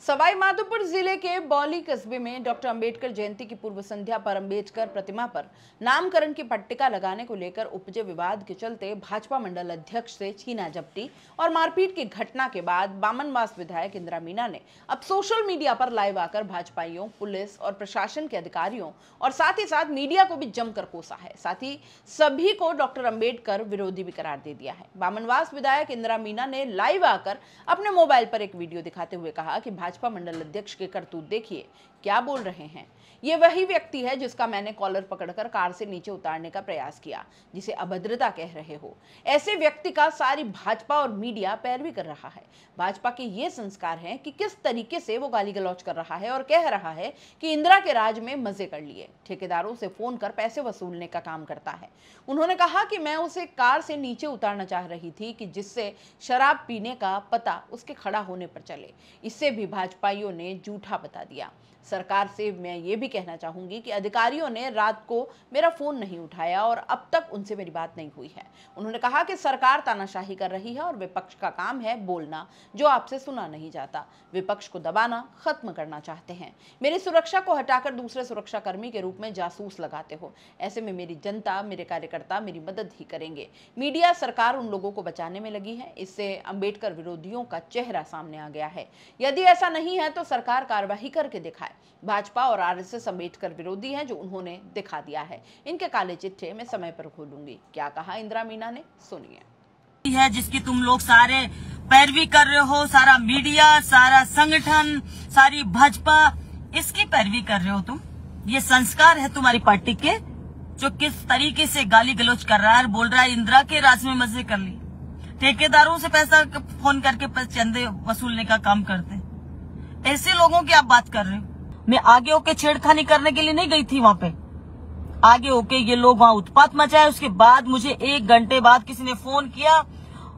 सवाई माधोपुर जिले के बौली कस्बे में डॉक्टर अंबेडकर जयंती की पूर्व संध्या पर अंबेडकर प्रतिमा पर नामकरण की पट्टिका लगाने को लेकर उपजे विवाद के चलते भाजपा मंडल अध्यक्ष से छीना झपटी और मारपीट की घटना के बाद बामनवास विधायक इंदिरा मीना ने अब सोशल मीडिया पर लाइव आकर भाजपाइयों, पुलिस और प्रशासन के अधिकारियों और साथ ही साथ मीडिया को भी जमकर कोसा है। साथ ही सभी को डॉक्टर अंबेडकर विरोधी भी करार दे दिया है। बामनवास विधायक इंदिरा मीना ने लाइव आकर अपने मोबाइल पर एक वीडियो दिखाते हुए कहा कि भाजपा मंडल अध्यक्ष के करतूत देखिए, क्या बोल रहे हैं। ये वही व्यक्ति है जिसका मैंने कॉलर पकड़कर कार से नीचे उतारने का प्रयास किया, जिसे अभद्रता कह रहे हो। ऐसे व्यक्ति का सारी भाजपा और मीडिया पैरवी कर रहा है। भाजपा के ये संस्कार हैं कि किस तरीके से वो गाली गलौज कर रहा है और कह रहा है कि इंदिरा के राज में मजे कर लिए, ठेकेदारों से फोन कर पैसे वसूलने का काम करता है। उन्होंने कहा कि मैं उसे कार से नीचे उतारना चाह रही थी कि जिससे शराब पीने का पता उसके खड़ा होने पर चले। इससे भी भाजपाइयों ने झूठा बता दिया। सरकार से मैं ये भी कहना चाहूंगी कि अधिकारियों ने रात को मेरा फोन नहीं उठाया और अब तक उनसे मेरी बात नहीं हुई है। उन्होंने कहा कि सरकार तानाशाही कर रही है और विपक्ष का काम है बोलना, जो आपसे सुना नहीं जाता। विपक्ष को दबाना खत्म करना चाहते हैं। मेरी सुरक्षा को हटाकर दूसरे सुरक्षाकर्मी के रूप में जासूस लगाते हो। ऐसे में मेरी जनता, मेरे कार्यकर्ता मेरी मदद ही करेंगे। मीडिया, सरकार उन लोगों को बचाने में लगी है। इससे अंबेडकर विरोधियों का चेहरा सामने आ गया है। यदि ऐसा नहीं है तो सरकार कार्रवाई करके दिखाए। भाजपा और आरएसएस अंबेडकर विरोधी हैं, जो उन्होंने दिखा दिया है। इनके काले चिट्ठे मैं समय पर खोलूंगी। क्या कहा इंदिरा मीना ने, सुनिए। है जिसकी तुम लोग सारे पैरवी कर रहे हो, सारा मीडिया, सारा संगठन, सारी भाजपा, इसकी पैरवी कर रहे हो तुम। ये संस्कार है तुम्हारी पार्टी के, जो किस तरीके से गाली गलौज कर रहा है, बोल रहा है इंदिरा के राज में मजे कर ली, ठेकेदारों से पैसा फोन करके चंदे वसूलने का काम करते। ऐसे लोगों की आप बात कर रहे हो। मैं आगे होके छेड़खानी करने के लिए नहीं गई थी वहां पे। आगे होके ये लोग वहां उत्पात मचाए। उसके बाद मुझे 1 घंटे बाद किसी ने फोन किया,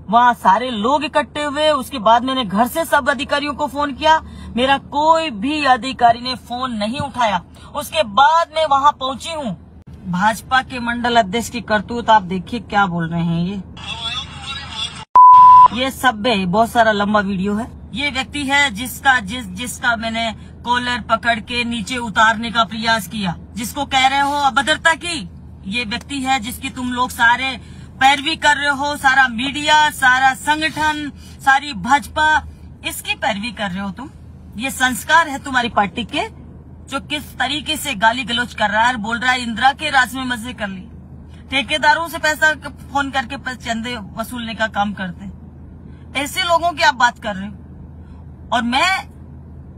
वहां सारे लोग इकट्ठे हुए। उसके बाद मैंने घर से सब अधिकारियों को फोन किया, मेरा कोई भी अधिकारी ने फोन नहीं उठाया। उसके बाद मैं वहां पहुंची हूं। भाजपा के मंडल अध्यक्ष की करतूत आप देखिए, क्या बोल रहे हैं ये सब है। बहुत सारा लंबा वीडियो है। ये व्यक्ति है जिसका मैंने कॉलर पकड़ के नीचे उतारने का प्रयास किया, जिसको कह रहे हो अभद्रता की। ये व्यक्ति है जिसकी तुम लोग सारे पैरवी कर रहे हो, सारा मीडिया, सारा संगठन, सारी भाजपा, इसकी पैरवी कर रहे हो तुम। ये संस्कार है तुम्हारी पार्टी के, जो किस तरीके से गाली गलौज कर रहा है, बोल रहा है इंदिरा के राज में मजे कर ली, ठेकेदारों से पैसा फोन करके चंदे वसूलने का काम करते। ऐसे लोगों की आप बात कर रहे हो। और मैं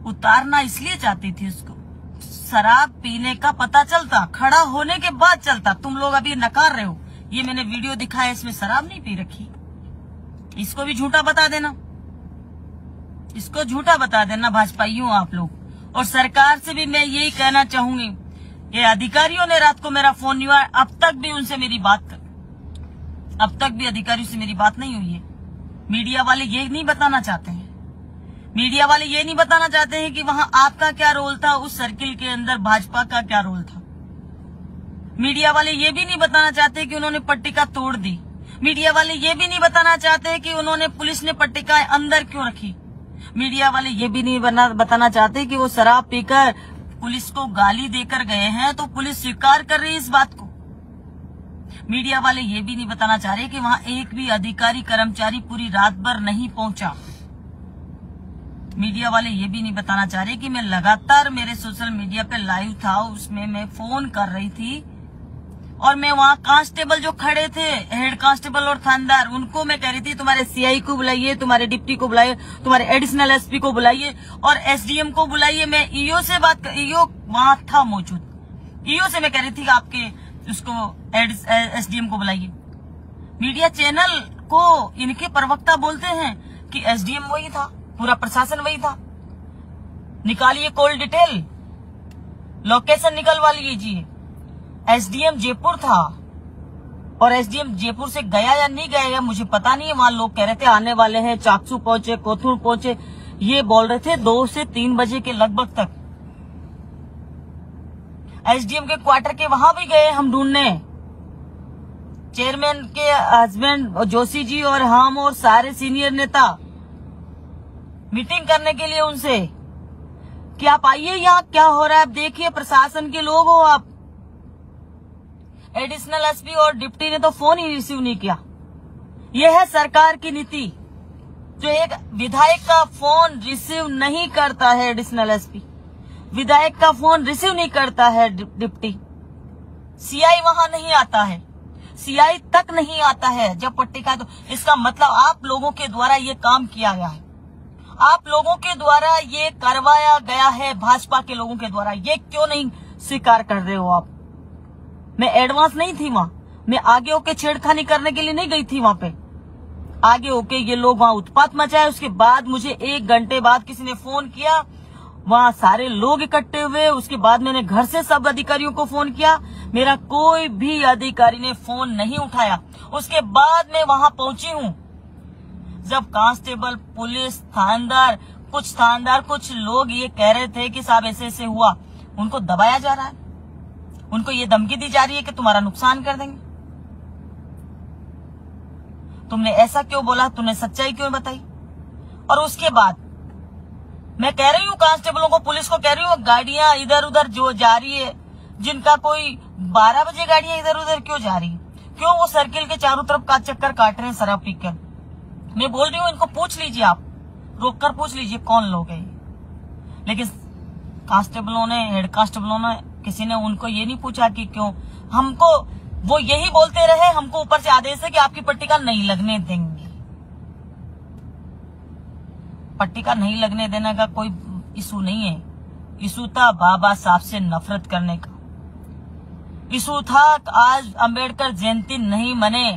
उतारना इसलिए चाहती थी उसको, शराब पीने का पता चलता, खड़ा होने के बाद चलता। तुम लोग अभी नकार रहे हो। ये मैंने वीडियो दिखाया, इसमें शराब नहीं पी रखी। इसको भी झूठा बता देना, इसको झूठा बता देना भाजपाइयों आप लोग। और सरकार से भी मैं यही कहना चाहूंगी, ये अधिकारियों ने रात को मेरा फोन नहीं हुआ, अब तक भी उनसे मेरी बात, अब तक भी अधिकारियों से मेरी बात नहीं हुई है। मीडिया वाले ये नहीं बताना चाहते हैं। मीडिया वाले ये नहीं बताना चाहते हैं कि वहां आपका क्या रोल था, उस सर्किल के अंदर भाजपा का क्या रोल था। मीडिया वाले ये भी नहीं बताना चाहते कि उन्होंने पट्टिका तोड़ दी। मीडिया वाले ये भी नहीं बताना चाहते कि उन्होंने पुलिस ने पट्टिका अंदर क्यों रखी। मीडिया वाले ये भी नहीं बताना चाहते कि वो शराब पीकर पुलिस को गाली देकर गए हैं, तो पुलिस स्वीकार कर रही है इस बात को। मीडिया वाले ये भी नहीं बताना चाह रहे कि वहां एक भी अधिकारी कर्मचारी पूरी रात भर नहीं पहुंचा। मीडिया वाले ये भी नहीं बताना चाह रहे कि मैं लगातार मेरे सोशल मीडिया पे लाइव था, उसमें मैं फोन कर रही थी और मैं वहां कांस्टेबल जो खड़े थे, हेड कांस्टेबल और थानेदार, उनको मैं कह रही थी तुम्हारे सीआई को बुलाइए, तुम्हारे डिप्टी को बुलाइए, तुम्हारे एडिशनल एसपी को बुलाइए और एसडीएम को बुलाइए। मैं ईओ से बात, ईओ वहां था मौजूद। ईओ से मैं कह रही थी कि आपके उसको एसडीएम को बुलाइए। मीडिया चैनल को इनके प्रवक्ता बोलते हैं कि एसडीएम वही था, पूरा प्रशासन वही था। निकालिए कॉल डिटेल, लोकेशन निकलवा लीजिए। एसडीएम जयपुर था और एसडीएम जयपुर से गया या नहीं गया मुझे पता नहीं है। वहां लोग कह रहे थे आने वाले हैं, चाकसू पहुंचे, कोथुर पहुंचे, ये बोल रहे थे 2 से 3 बजे के लगभग तक। एसडीएम के क्वार्टर के वहां भी गए हम ढूंढने। चेयरमैन के हस्बैंड जोशी जी और हम और सारे सीनियर नेता मीटिंग करने के लिए उनसे कि आप आइए यहाँ क्या हो रहा है, आप देखिए, प्रशासन के लोग हो आप। एडिशनल एसपी और डिप्टी ने तो फोन ही रिसीव नहीं किया। यह है सरकार की नीति, जो एक विधायक का फोन रिसीव नहीं करता है एडिशनल एसपी, विधायक का फोन रिसीव नहीं करता है डिप्टी, सीआई वहां नहीं आता है, सीआई तक नहीं आता है जब पट्टिका। तो इसका मतलब आप लोगों के द्वारा ये काम किया गया है, आप लोगों के द्वारा ये करवाया गया है, भाजपा के लोगों के द्वारा। ये क्यों नहीं स्वीकार कर रहे हो आप? मैं एडवांस नहीं थी वहां, मैं आगे होके छेड़खानी करने के लिए नहीं गई थी वहां पे। आगे होके ये लोग वहां उत्पात मचाए, उसके बाद मुझे 1 घंटे बाद किसी ने फोन किया, वहां सारे लोग इकट्ठे हुए। उसके बाद मैंने घर से सब अधिकारियों को फोन किया, मेरा कोई भी अधिकारी ने फोन नहीं उठाया। उसके बाद मैं वहां पहुंची हूं, जब कांस्टेबल, पुलिस, थानेदार, कुछ लोग ये कह रहे थे कि साहब ऐसे ऐसे हुआ, उनको दबाया जा रहा है, उनको ये धमकी दी जा रही है कि तुम्हारा नुकसान कर देंगे। तुमने ऐसा क्यों बोला, तुमने सच्चाई क्यों बताई? और उसके बाद मैं कह रही हूँ कांस्टेबलों को, पुलिस को कह रही हूँ, गाड़ियां इधर उधर जो जा रही है, जिनका कोई 12 बजे गाड़ियां इधर उधर क्यों जा रही है, क्यों वो सर्किल के चारों तरफ का चक्कर काट रहे हैं शराब पीकर? मैं बोल रही हूँ इनको पूछ लीजिए, आप रोक कर पूछ लीजिए कौन लोग है। लेकिन कांस्टेबलों ने, हेड कांस्टेबलों ने, किसी ने उनको ये नहीं पूछा कि क्यों। हमको वो यही बोलते रहे, हमको ऊपर से आदेश है कि आपकी पट्टिका नहीं लगने देंगे। पट्टिका नहीं लगने देने का कोई इशू नहीं है, इशू था बाबा साहब से नफरत करने का, इशू था आज अंबेडकर जयंती नहीं मने,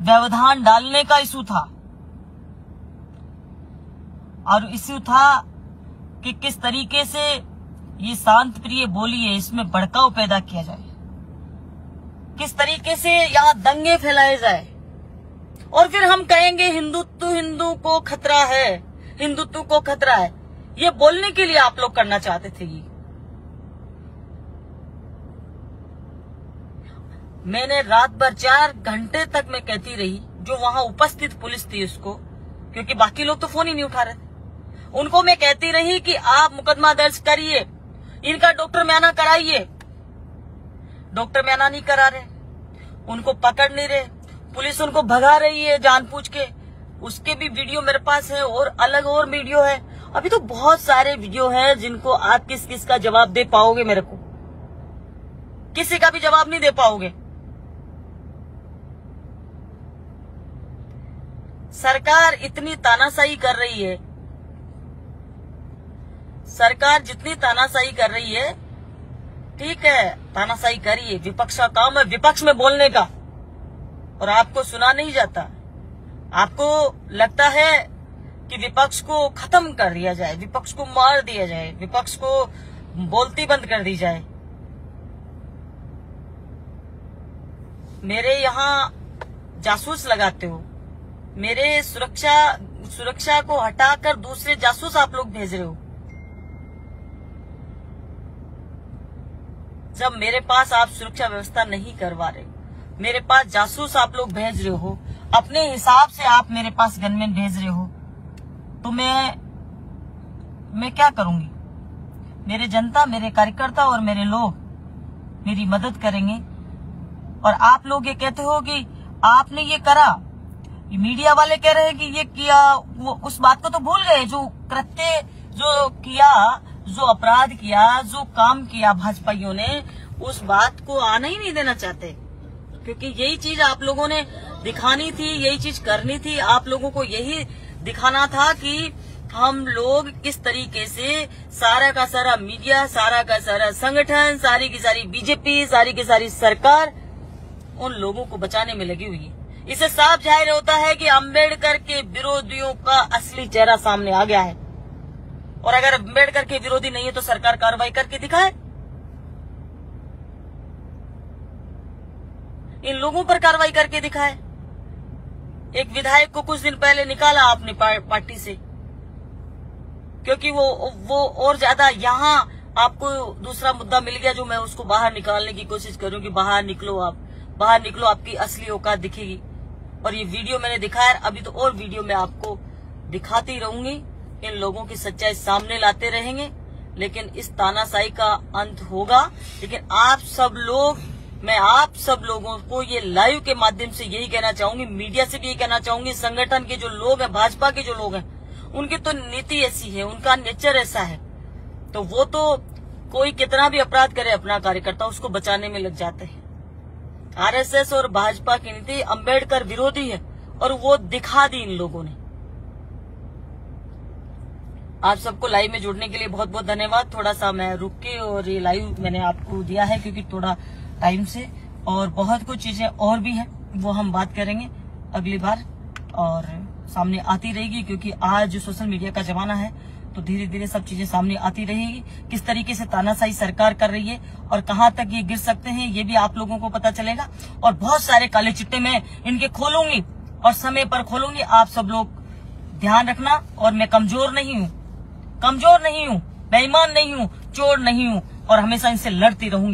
व्यवधान डालने का इशू था, और इशू था कि किस तरीके से ये शांत प्रिय बोली है, इसमें भड़काव पैदा किया जाए, किस तरीके से यहाँ दंगे फैलाए जाए, और फिर हम कहेंगे हिंदू को खतरा है, हिंदुत्व को खतरा है। ये बोलने के लिए आप लोग करना चाहते थे ये। मैंने रात भर 4 घंटे तक मैं कहती रही, जो वहां उपस्थित पुलिस थी उसको, क्योंकि बाकी लोग तो फोन ही नहीं उठा रहे थे, उनको मैं कहती रही कि आप मुकदमा दर्ज करिए, इनका डॉक्टर म्याना कराइए। डॉक्टर म्याना नहीं करा रहे, उनको पकड़ नहीं रहे, पुलिस उनको भगा रही है जानबूझ के। उसके भी वीडियो मेरे पास है, और अलग और वीडियो है। अभी तो बहुत सारे वीडियो हैं जिनको आप किस किस का जवाब दे पाओगे? मेरे को किसी का भी जवाब नहीं दे पाओगे। सरकार इतनी तानाशाही कर रही है, सरकार जितनी तानाशाही कर रही है, ठीक है, तानाशाही करिए, विपक्ष का काम है विपक्ष में बोलने का, और आपको सुना नहीं जाता। आपको लगता है कि विपक्ष को खत्म कर दिया जाए, विपक्ष को मार दिया जाए, विपक्ष को बोलती बंद कर दी जाए। मेरे यहाँ जासूस लगाते हो, मेरे सुरक्षा को हटाकर दूसरे जासूस आप लोग भेज रहे हो। जब मेरे पास आप सुरक्षा व्यवस्था नहीं करवा रहे, मेरे पास जासूस आप लोग भेज रहे हो, अपने हिसाब से आप मेरे पास गनमैन भेज रहे हो, तो मैं क्या करूंगी? मेरे जनता, मेरे कार्यकर्ता और मेरे लोग मेरी मदद करेंगे। और आप लोग ये कहते हो कि आपने ये करा, मीडिया वाले कह रहे हैं कि ये किया, वो उस बात को तो भूल गए जो कृत्य जो किया, जो अपराध किया, जो काम किया भाजपाइयों ने, उस बात को आना ही नहीं देना चाहते, क्योंकि यही चीज आप लोगों ने दिखानी थी, यही चीज करनी थी। आप लोगों को यही दिखाना था कि हम लोग किस तरीके से सारा का सारा मीडिया, सारा का सारा संगठन, सारी की सारी बीजेपी, सारी की सारी सरकार उन लोगों को बचाने में लगी हुई है। इससे साफ जाहिर होता है कि अंबेडकर के विरोधियों का असली चेहरा सामने आ गया है। और अगर अंबेडकर के विरोधी नहीं है तो सरकार कार्रवाई करके दिखाए, इन लोगों पर कार्रवाई करके दिखाए। एक विधायक को कुछ दिन पहले निकाला आपने पार्टी से, क्योंकि वो और ज्यादा, यहाँ आपको दूसरा मुद्दा मिल गया जो मैं उसको बाहर निकालने की कोशिश करूं कि बाहर निकलो, आप बाहर निकलो, आपकी असली औकात दिखेगी। और ये वीडियो मैंने दिखाया, अभी तो और वीडियो मैं आपको दिखाती रहूंगी, इन लोगों की सच्चाई सामने लाते रहेंगे, लेकिन इस तानाशाही का अंत होगा। लेकिन आप सब लोग, मैं आप सब लोगों को ये लाइव के माध्यम से यही कहना चाहूंगी, मीडिया से भी यही कहना चाहूंगी, संगठन के जो लोग हैं, भाजपा के जो लोग हैं, उनकी तो नीति ऐसी है, उनका नेचर ऐसा है, तो वो तो कोई कितना भी अपराध करे अपना कार्यकर्ता उसको बचाने में लग जाते हैं। आरएसएस और भाजपा की नीति अंबेडकर विरोधी है और वो दिखा दी इन लोगों ने। आप सबको लाइव में जुड़ने के लिए बहुत बहुत धन्यवाद। थोड़ा सा मैं रुक के और ये लाइव मैंने आपको दिया है क्योंकि थोड़ा टाइम से, और बहुत कुछ चीजें और भी हैं वो हम बात करेंगे अगली बार और सामने आती रहेगी, क्योंकि आज सोशल मीडिया का जमाना है तो धीरे धीरे सब चीजें सामने आती रहेगी। किस तरीके से तानाशाही सरकार कर रही है और कहां तक ये गिर सकते हैं ये भी आप लोगों को पता चलेगा। और बहुत सारे काले चिट्टे मैं इनके खोलूंगी और समय पर खोलूंगी। आप सब लोग ध्यान रखना। और मैं कमजोर नहीं हूँ, बेईमान नहीं हूँ, चोर नहीं हूँ और हमेशा इनसे लड़ती रहूंगी।